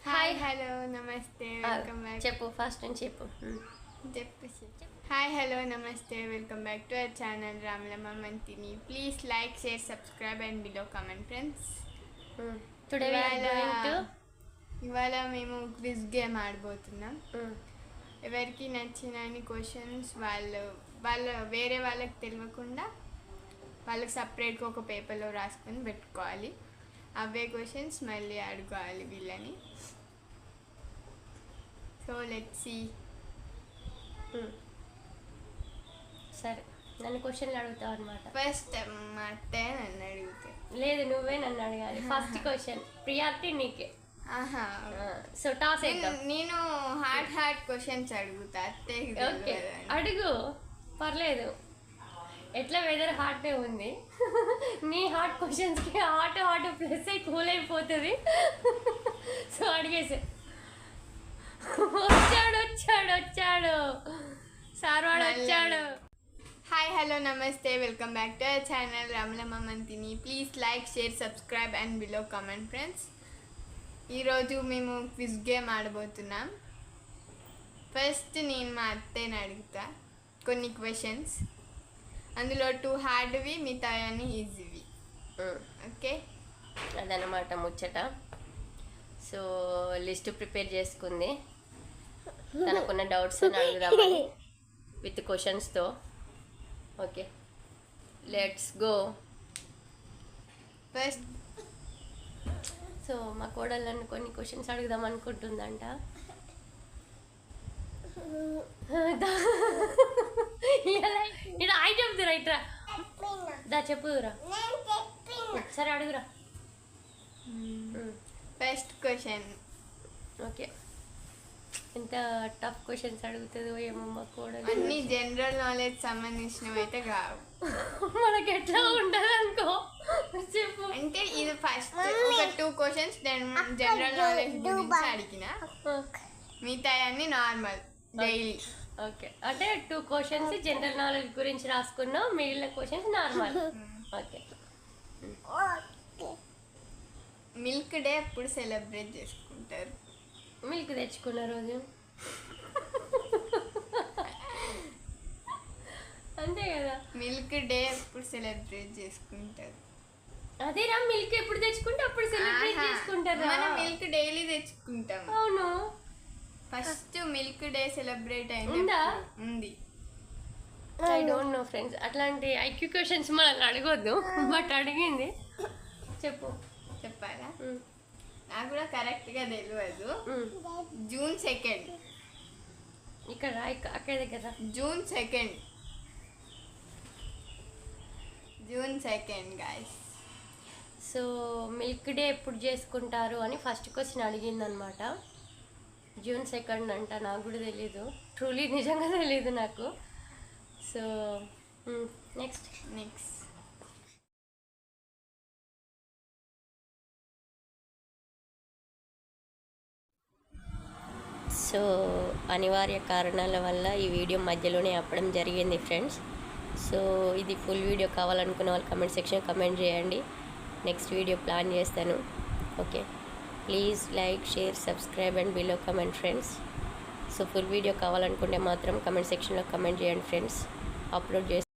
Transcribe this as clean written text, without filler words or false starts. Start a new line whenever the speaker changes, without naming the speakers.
Hi hello నమస్తే welcome back
చెప్పు first నుంచి చెప్పు
హాయ్ హలో నమస్తే welcome back to our channel Ramalamma Manthani. Please like share subscribe and below comment friends.
Today
ఇవాళ మేము quiz game ఆడబోతున్నాం. ఎవరికి నచ్చిన క్వశ్చన్స్ వాళ్ళ వేరే వాళ్ళకి తెలియకుండా వాళ్ళకి సపరేట్గా ఒక పేపర్లో రాసుకొని పెట్టుకోవాలి. అవే క్వశ్చన్స్ మళ్ళీ అడగాలి వీళ్ళని. So let's see.
సరే, నన్ను క్వశ్చన్లు అడుగుతావు అనమాట.
ఫస్ట్ మా అత్తయ్య నన్ను అడిగితే.
లేదు, నువ్వే నన్ను అడగాలి. ఫస్ట్ క్వశ్చన్ ప్రియారిటీ నీకే.
ఆహా,
సో టాస్ వేద్దాం.
నేను హార్డ్ క్వశ్చన్స్ అడుగుతా. అత్తయ్య
ఓకే, అడుగు, పర్లేదు. ఎట్లా వెదర్ హార్టే ఉంది, నీ హార్ట్ క్వశ్చన్స్కి హార్ట్ ప్లస్ అయి కూల్ అయిపోతుంది. సో అడిగేసే. వచ్చాడు సార్ వాడు వచ్చాడు.
హాయ్ హలో నమస్తే welcome back to our channel Ramalamma Manthani. Please like share subscribe and below comment friends. ఈరోజు మేము క్విజ్ గేమ్ ఆడబోతున్నాం. ఫస్ట్ నేను మా అత్తయ్యని అడుగుతా కొన్ని క్వశ్చన్స్. అందులో 2 హార్డ్వి, మిగతా అన్ని ఈజీవి. ఓకే,
అదనమాట ముచ్చట. సో లిస్ట్ ప్రిపేర్ చేసుకుంది, తనకున్న డౌట్స్ అని అడుగుదామని విత్ క్వశ్చన్స్తో. Okay, let's go.
First
so మా కోడళ్ళని కొన్ని క్వశ్చన్స్ అడుగుదాం అనుకుంటుందంట. ఇక్కడ ఐ చెప్తురా, ఇట్రా దా చెప్పురా, సరే అడుగురా.
First question.
ఓకే, ఎంత టఫ్ క్వశ్చన్స్ అడుగుతుందో ఏమో మా కోడలు.
అన్ని జనరల్ నాలెడ్జ్ సంబంధించినవి అయితే కావు.
మనకి ఎట్లా ఉండదు అనుకో, చెప్పు.
అంటే ఇది ఫస్ట్ ఒక 2 క్వశ్చన్స్ జనరల్ నాలెడ్జ్ గురించి అడిగిన, మిగతా అన్ని నార్మల్ డైలీ.
ఓకే, అంటే 2 క్వశ్చన్స్ జనరల్ నాలెడ్జ్ గురించి రాసుకున్నాం, మిగిలిన questions normal. Okay,
milk day ఎప్పుడు సెలబ్రేట్ చేసుకుంటారు?
మిల్క్ తెచ్చుకున్న రోజు. అంతే కదా.
మిల్క్ డే ఎప్పుడు సెలబ్రేట్ చేసుకుంటారు?
అదేరా, మిల్క్ ఎప్పుడు తెచ్చుకుంటే అప్పుడు సెలబ్రేట్ చేసుకుంటారు.
మనం మిల్క్ డైలీ తెచ్చుకుంటాం.
అవును,
ఫస్ట్ మిల్క్ డే సెలబ్రేట్ అయింది
ఉందా?
ఉంది.
ఐ డోంట్ నో ఫ్రెండ్స్, అట్లాంటి ఐక్యూ క్వశ్చన్స్ మనల్ని అడగొద్దు, బట్ అడిగింది. చెప్పు.
చెప్పాలా? నాకు కూడా కరెక్ట్గా తెలియదు. జూన్ 2.
ఇక్కడ అక్కడ దగ్గర
June 2 guys.
So milk day ఎప్పుడు చేసుకుంటారు అని ఫస్ట్ క్వశ్చన్ అడిగింది అనమాట. జూన్ 2 అంట. నాకు కూడా తెలీదు, ట్రూలీ నిజంగా తెలీదు నాకు. So next. సో అనివార్య కారణాల వల్ల ఈ వీడియో మధ్యలోనే ఆపడం జరిగింది ఫ్రెండ్స్. సో ఇది ఫుల్ వీడియో కావాలనుకున్న వాళ్ళు కమెంట్ సెక్షన్ కమెంట్ చేయండి, నెక్స్ట్ వీడియో ప్లాన్ చేస్తాను. Okay, please like share subscribe and below comment friends. So full video కావాలనుకుంటే మాత్రం కమెంట్ సెక్షన్లో కమెంట్ చేయండి ఫ్రెండ్స్. అప్లోడ్ చేస్తాను.